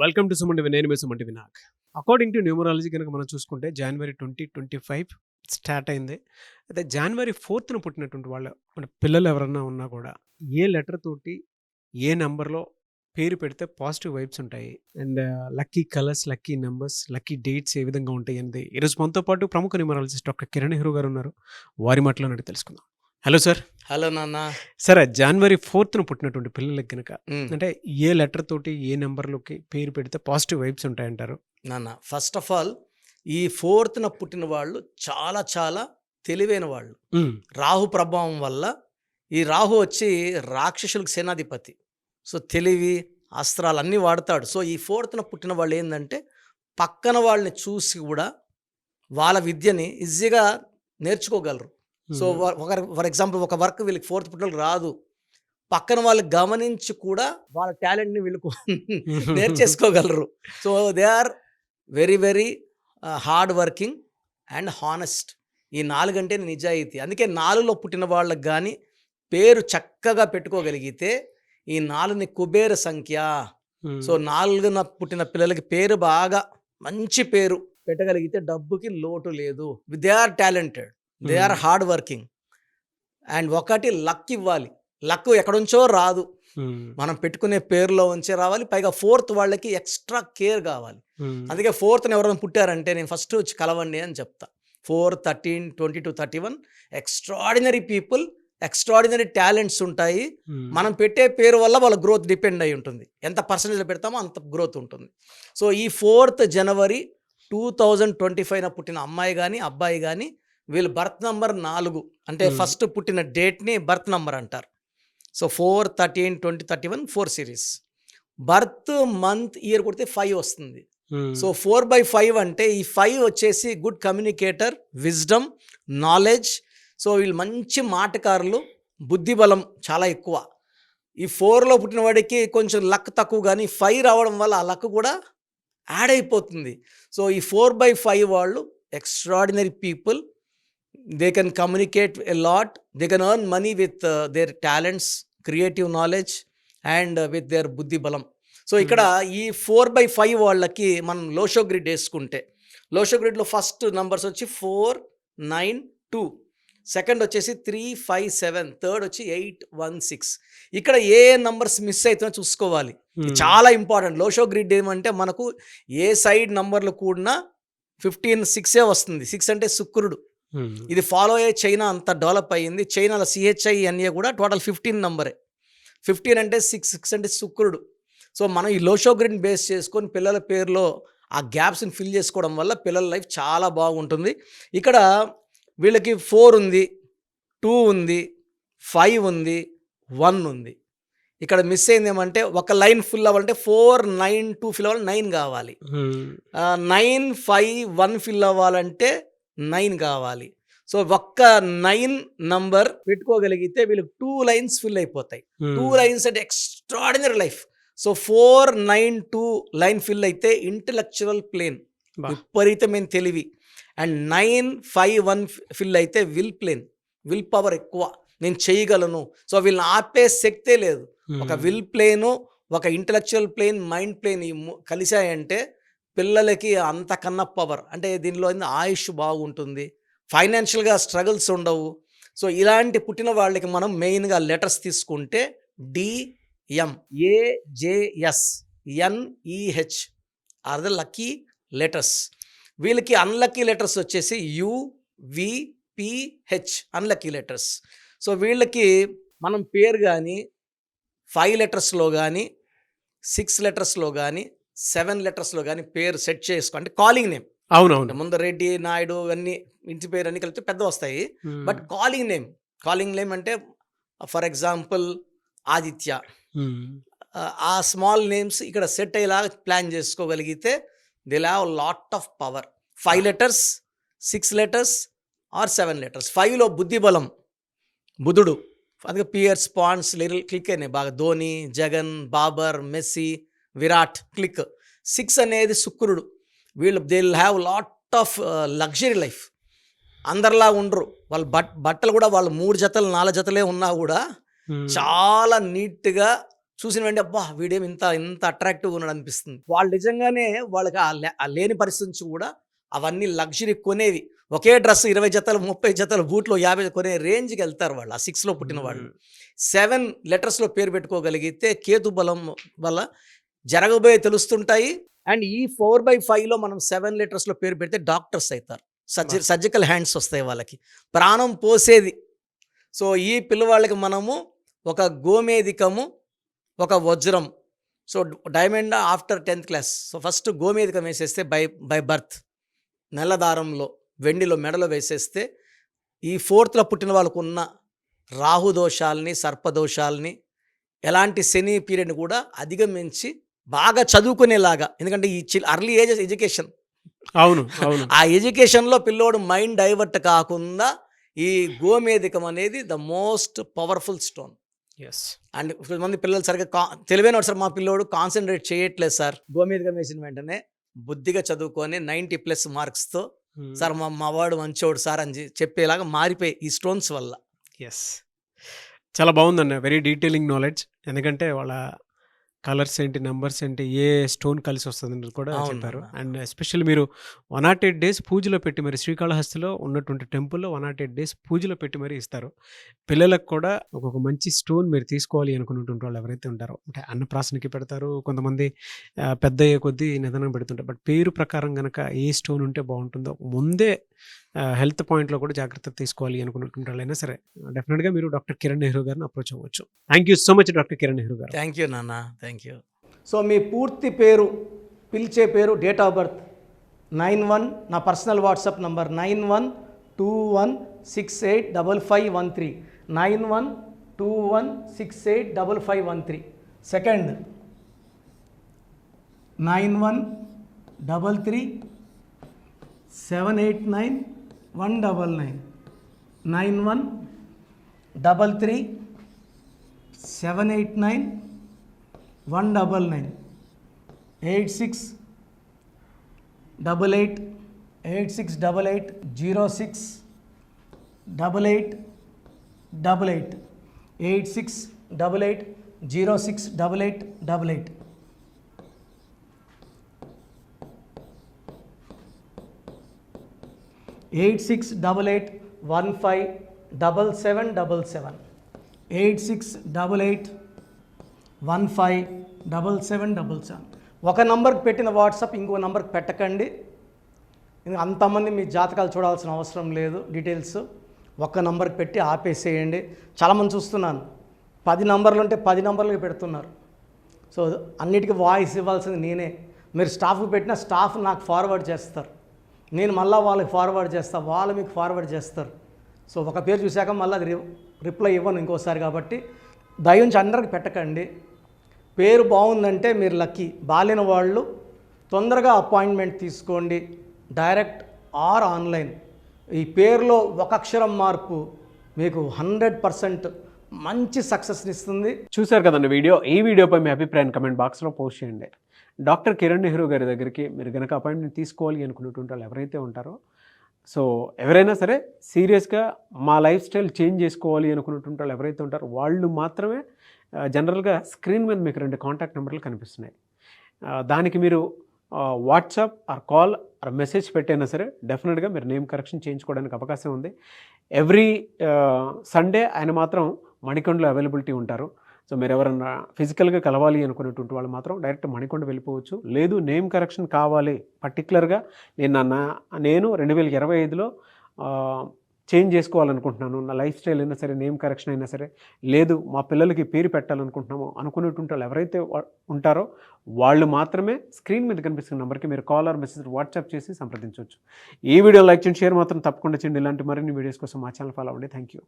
Welcome to Suman TV. నేను మీ Suman TV Nag. According to numerology కనుక మనం చూసుకుంటే జనవరి 2025 స్టార్ట్ అయింది. అయితే జనవరి 4న పుట్టినటువంటి మన పిల్లలు ఎవరన్నా ఉన్నా కూడా ఏ లెటర్ తోటి ఏ నెంబర్‌లో పేరు పెడితే పాజిటివ్ వైబ్స్ ఉంటాయి. And lucky colours, lucky numbers, lucky dates ఏ విధంగా ఉంటాయి అనేది ఈరోజు మనతో పాటు ప్రముఖ న్యూమరాలజిస్ట్ డాక్టర్ కిరణ్ నెహ్రూ గారు ఉన్నారు. వారి మాటలోనే అడిగి తెలుసుకుందాం. Hello sir. హలో నాన్న. సరే, జనవరి 4న పుట్టినటువంటి పిల్లలకి గనక ఉమ్, అంటే ఏ లెటర్ తోటి ఏ నెంబర్‌లోకి పేరు పెడితే పాజిటివ్ వైబ్స్ ఉంటాయంటారు? నాన్న ఫస్ట్ ఆఫ్ ఆల్ ఈ 4న పుట్టిన వాళ్ళు చాలా చాలా తెలివైన వాళ్ళు. హ్మ్. రాహు ప్రభావం వల్ల ఈ రాహు వచ్చి రాక్షసులకు సేనాధిపతి. సో తెలివి అస్త్రాలు అన్నీ వాడతాడు. సో ఈ 4న పుట్టిన వాళ్ళు ఏంటంటే పక్కన వాళ్ళని చూసి కూడా వాళ్ళ విద్యని ఈజీగా నేర్చుకోగలరు. సో ఫర్ ఎగ్జాంపుల్ ఒక వర్క్ వీళ్ళకి 4th పుట్టిన రాదు, పక్కన వాళ్ళు గమనించి కూడా వాళ్ళ టాలెంట్ని వీళ్ళకు నేర్చేసుకోగలరు. So they are very very hard working and honest. ఈ 4 అంటే నిజాయితీ. అందుకే 4లో పుట్టిన వాళ్ళకి కానీ పేరు చక్కగా పెట్టుకోగలిగితే ఈ 4ని కుబేర సంఖ్య. సో 4న పుట్టిన పిల్లలకి పేరు బాగా మంచి పేరు పెట్టగలిగితే డబ్బుకి లోటు లేదు. They are talented, they are hard working. And ఒకటి లక్ ఇవ్వాలి. లక్ ఎక్కడుంచో రాదు, మనం పెట్టుకునే పేరులో ఉంచే రావాలి. పైగా 4th వాళ్ళకి ఎక్స్ట్రా కేర్ కావాలి. అందుకే 4th ఎవరైనా పుట్టారంటే నేను ఫస్ట్ వచ్చి కలవండి అని చెప్తా. 4, 13, 22, 31 ఎక్స్ట్రాడినరీ పీపుల్, ఎక్స్ట్రాడినరీ టాలెంట్స్ ఉంటాయి. మనం పెట్టే పేరు వల్ల వాళ్ళ గ్రోత్ డిపెండ్ అయి ఉంటుంది. ఎంత పర్సెంటేజ్లో పెడతామో అంత గ్రోత్ ఉంటుంది. సో ఈ 4th జనవరి 2025న పుట్టిన అమ్మాయి కానీ అబ్బాయి కానీ వీళ్ళు బర్త్ నంబర్ 4 అంటే ఫస్ట్ పుట్టిన డేట్ని బర్త్ నంబర్ అంటారు. So 4, 13, 20, 31 4 series. Birth month year కొడితే 5 వస్తుంది. సో 4/5 అంటే ఈ 5 వచ్చేసి good communicator, wisdom, knowledge. So వీళ్ళు మంచి మాటకారులు, బుద్ధి బలం చాలా ఎక్కువ. ఈ 4లో పుట్టిన వాడికి కొంచెం లక్ తక్కువ, కానీ 5 రావడం వల్ల ఆ లక్ కూడా యాడ్ అయిపోతుంది. సో ఈ 4/5 వాళ్ళు extraordinary people. They can communicate a lot. They can earn money with their talents, creative knowledge and with their buddhi balam. So ఇక్కడ ఈ 4/5 వాళ్ళకి మనం లోషో గ్రిడ్ వేసుకుంటే, లోషో గ్రిడ్లో ఫస్ట్ నంబర్స్ వచ్చి 4, 9, 2, సెకండ్ వచ్చేసి 3, 5, 7, థర్డ్ వచ్చి 8, 1, 6. ఇక్కడ ఏ నంబర్స్ మిస్ అవుతుందో చూసుకోవాలి. చాలా ఇంపార్టెంట్. లోషో గ్రిడ్ ఏమంటే మనకు ఏ సైడ్ నంబర్లు కూడినా 15, 6 వస్తుంది. 6 అంటే శుక్రుడు. ఇది ఫాలో అయ్యే చైనా అంత డెవలప్ అయ్యింది. చైనాలో CHINA కూడా టోటల్ 15 నంబరే. 15 అంటే 6 అంటే శుక్రుడు. సో మనం ఈ లోషో గ్రిడ్ బేస్ చేసుకొని పిల్లల పేరులో ఆ గ్యాప్స్ని ఫిల్ చేసుకోవడం వల్ల పిల్లల లైఫ్ చాలా బాగుంటుంది. ఇక్కడ వీళ్ళకి 4 ఉంది, 2 ఉంది, 5 ఉంది, 1 ఉంది. ఇక్కడ మిస్ అయింది ఏమంటే ఒక లైన్ ఫిల్ అవ్వాలంటే 4, 9, 2 ఫిల్ అవ్వాలి, 9 కావాలి. 9, 5, 1 ఫిల్ అవ్వాలంటే 9 కావాలి. సో ఒక్క 9 నంబర్ పెట్టుకోగలిగితే వీళ్ళకి 2 లైన్స్ ఫిల్ అయిపోతాయి. 2 లైన్స్ అంటే extraordinary life. So 4, 9, 2 line fill అయితే ఇంటలెక్చువల్ ప్లేన్, విపరీతమైన తెలివి. అండ్ 9, 5, 1 ఫిల్ అయితే విల్ ప్లేన్, విల్ పవర్ ఎక్కువ, నేను చేయగలను. సో వీళ్ళని ఆపే శక్తే లేదు. ఒక విల్ ప్లేను, ఒక ఇంటలెక్చువల్ ప్లేన్, మైండ్ ప్లేన్ ఈ కలిశాయంటే పిల్లలకి అంతకన్నా పవర్. అంటే దీనిలో ఆయుష్ బాగుంటుంది, ఫైనాన్షియల్గా స్ట్రగుల్స్ ఉండవు. సో ఇలాంటి పుట్టిన వాళ్ళకి మనం మెయిన్గా లెటర్స్ తీసుకుంటే DM, AJS, NEH are the lucky letters. వీళ్ళకి అన్లక్కీ లెటర్స్ వచ్చేసి UVPH అన్లక్కీ లెటర్స్. సో వీళ్ళకి మనం పేరు కానీ 5 లెటర్స్లో కానీ 6 లెటర్స్లో కానీ 7 లెటర్స్లో కానీ పేరు సెట్ చేసుకో, అంటే కాలింగ్ నేమ్. అవునవును. ముందు రెడ్డి, నాయుడు అన్నీ ఇంటి పేరు అన్ని కలిపితే పెద్ద వస్తాయి. బట్ కాలింగ్ నేమ్ అంటే ఫర్ ఎగ్జాంపుల్ ఆదిత్య, ఆ స్మాల్ నేమ్స్ ఇక్కడ సెట్ అయ్యేలాగా ప్లాన్ చేసుకోగలిగితే they have lot of power. 5 letters, 6 letters or 7 letters. 5లో బుద్ధి బలం, బుధుడు. అందుకే పియర్స్, పాండ్స్ క్లిక్ అయినాయి బాగా. Dhoni, Jagan, Babar, Messi, Virat click. 6 అనేది శుక్రుడు. వీళ్ళు they will have lot of luxury life. అందరిలా ఉండరు వాళ్ళు. బట్టలు కూడా వాళ్ళు 3 జతలు 4 జతలే ఉన్నా కూడా చాలా నీట్గా చూసిన వెంటనే అబ్బా! వీడేమి ఇంత అట్రాక్టివ్‌గా ఉన్నాడు అనిపిస్తుంది. వాళ్ళు నిజంగానే వాళ్ళకి ఆ లేని పరిస్థితి నుంచి కూడా అవన్నీ లగ్జరీ కొనేవి. ఒకే డ్రెస్ 20 జతలు, 30 జతలు, బూట్లు 50 కొనే రేంజ్‌కెళ్తారు వాళ్ళు. ఆ 6లో పుట్టిన వాళ్ళు. 7 లెటర్స్‌లో పేరు పెట్టుకోగలిగితే కేతు బలం వల్ల జరగబోయే తెలుస్తుంటాయి. అండ్ ఈ 4/5లో మనం 7 లెటర్స్‌లో పేరు పెడితే డాక్టర్స్ అయితారు. సర్జికల్ హ్యాండ్స్ వస్తాయి వాళ్ళకి. ప్రాణం పోసేది. సో, ఈ పిల్లవాళ్ళకి మనము ఒక గోమేధికము, ఒక వజ్రం. So, diamond after 10th class. So, first గోమేధికం వేసేస్తే బై బర్త్ నల్ల దారంలో, వెండిలో మెడలో వేసేస్తే ఈ 4థ్‌లో పుట్టిన వాళ్ళకున్న రాహు దోషాల్ని, సర్పదోషాల్ని, ఎలాంటి శని పీరియడ్‌ని కూడా అధిగమించి బాగా చదువుకునేలాగా. ఎందుకంటే ఈ అర్లీ ఏజెస్ ఎడ్యుకేషన్. అవును. అవును. ఆ ఎడ్యుకేషన్‌లో పిల్లోడు మైండ్ డైవర్ట్ కాకుండా ఈ గోమేధికం అనేది the most powerful stone. Yes. And కొంతమంది పిల్లలు సరిగ్గా తెలివైనోడు సార్ మా పిల్లోడు కాన్సంట్రేట్ చేయట్లేదు సార్. గోమేధికం వేసిన వెంటనే బుద్ధిగా చదువుకొని 90+ మార్క్స్‌తో సార్ మా వాడు మంచోడు సార్ అని చెప్పేలాగా మారిపోయి ఈ స్టోన్స్ వల్ల. యెస్. చాలా బాగుందన్న. Very detailing knowledge. ఎందుకంటే వాళ్ళ కలర్స్ ఏంటి, నంబర్స్ ఏంటి, ఏ స్టోన్ కలిసి వస్తుందని కూడా చెప్పారు. అవునన్నా. అండ్ ఎస్పెషల్లీ మీరు 108 డేస్ పూజలో పెట్టి మరి శ్రీకాళహస్తిలో ఉన్నటువంటి టెంపుల్‌లో 108 డేస్ పూజలో పెట్టి మరి ఇస్తారు. పిల్లలకు కూడా ఒక్కొక్క మంచి స్టోన్ మీరు తీసుకోవాలి అనుకున్నటువంటి వాళ్ళు ఎవరైతే ఉంటారో, అంటే అన్నప్రాసనకి పెడతారు. కొంతమంది పెద్దయ్యే కొద్దీ నిదానం పెడుతుంటారు. బట్ పేరు ప్రకారం గనక ఏ స్టోన్ ఉంటే బాగుంటుందో ముందే హెల్త్ పాయింట్‌లో కూడా జాగ్రత్త తీసుకోవాలి అనుకున్నటువంటి వాళ్ళైనా సరే డెఫినిట్‌గా మీరు డాక్టర్ కిరణ్ నెహ్రూ గారిని అప్రోచ్ అవ్వచ్చు. Thank you so much doctor Kiran Nehru గారు. థ్యాంక్ యూ నాన్న. Thank you. సో మీ పూర్తి పేరు, పిలిచే పేరు, డేట్ ఆఫ్ బర్త్ 91, నా personal WhatsApp number 9121685513 9121685513. Second 9133789199 9133789199 86880688 8688068888. Eight six double eight 157777 8688157777. ఒక నంబర్కి పెట్టిన వాట్సాప్ ఇంకో నంబర్కి పెట్టకండి. అంతమంది మీ జాతకాలు చూడాల్సిన అవసరం లేదు. డీటెయిల్స్ ఒక్క నంబర్కి పెట్టి ఆపేసేయండి. చాలామంది చూస్తున్నాను 10 నంబర్లు ఉంటే 10 నంబర్లకి పెడుతున్నారు. సో అన్నిటికీ వాయిస్ ఇవ్వాల్సింది నేనే. మీరు స్టాఫ్కి పెట్టిన స్టాఫ్ నాకు ఫార్వర్డ్ చేస్తారు, నేను మళ్ళీ వాళ్ళకి ఫార్వర్డ్ చేస్తాను, వాళ్ళు మీకు ఫార్వర్డ్ చేస్తారు. సో ఒక పేరు చూశాక మళ్ళీ అది రిప్లై ఇవ్వను ఇంకోసారి. కాబట్టి దయించి అందరికి పెట్టకండి. పేరు బాగుందంటే మీరు లక్కీ. బాలేని వాళ్ళు తొందరగా అపాయింట్మెంట్ తీసుకోండి, డైరెక్ట్ ఆర్ ఆన్లైన్. ఈ పేరులో ఒక అక్షరం మార్పు మీకు 100% మంచి సక్సెస్ని ఇస్తుంది. చూశారు కదండి వీడియో. ఈ వీడియోపై మీ అభిప్రాయాన్ని కమెంట్ బాక్స్లో పోస్ట్ చేయండి. డాక్టర్ కిరణ్ నెహ్రూ గారి దగ్గరికి మీరు కనుక అపాయింట్మెంట్ తీసుకోవాలి అనుకున్నటువంటి వాళ్ళు ఎవరైతే ఉంటారో, సో ఎవరైనా సరే సీరియస్గా మా లైఫ్ స్టైల్ చేంజ్ చేసుకోవాలి అనుకున్నటువంటి వాళ్ళు ఎవరైతే ఉంటారో వాళ్ళు మాత్రమే జనరల్గా స్క్రీన్ మీద మీకు 2 కాంటాక్ట్ నెంబర్లు కనిపిస్తున్నాయి. దానికి మీరు WhatsApp or call or message పెట్టైనా సరే డెఫినెట్గా మీరు నేమ్ కరెక్షన్ చేయించుకోవడానికి అవకాశం ఉంది. ఎవ్రీ సండే ఆయన మాత్రం మణికొండలో అవైలబిలిటీ ఉంటారు. సో మీరు ఎవరన్నా ఫిజికల్గా కలవాలి అనుకునేటువంటి వాళ్ళు మాత్రం డైరెక్ట్ మణికొండ వెళ్ళిపోవచ్చు. లేదు నేమ్ కరెక్షన్ కావాలి పర్టికులర్గా నేను 2025లో చేంజ్ చేసుకోవాలనుకుంటున్నాను, నా లైఫ్ స్టైల్ అయినా సరే, నేమ్ కరెక్షన్ అయినా సరే, లేదు మా పిల్లలకి పేరు పెట్టాలనుకుంటున్నాము అనుకునేటువంటి వాళ్ళు ఎవరైతే ఉంటారో వాళ్ళు మాత్రమే స్క్రీన్ మీద కనిపిస్తున్న నెంబర్కి మీరు కాల్ ఆర్ మెసేజ్ వాట్సాప్ చేసి సంప్రదించవచ్చు. ఈ వీడియో లైక్ చేయండి, షేర్ మాత్రం తప్పకుండా చేయండి. ఇలాంటి మరిన్ని వీడియోస్ కోసం మా ఛానల్ ఫాలో అవ్వండి. Thank you.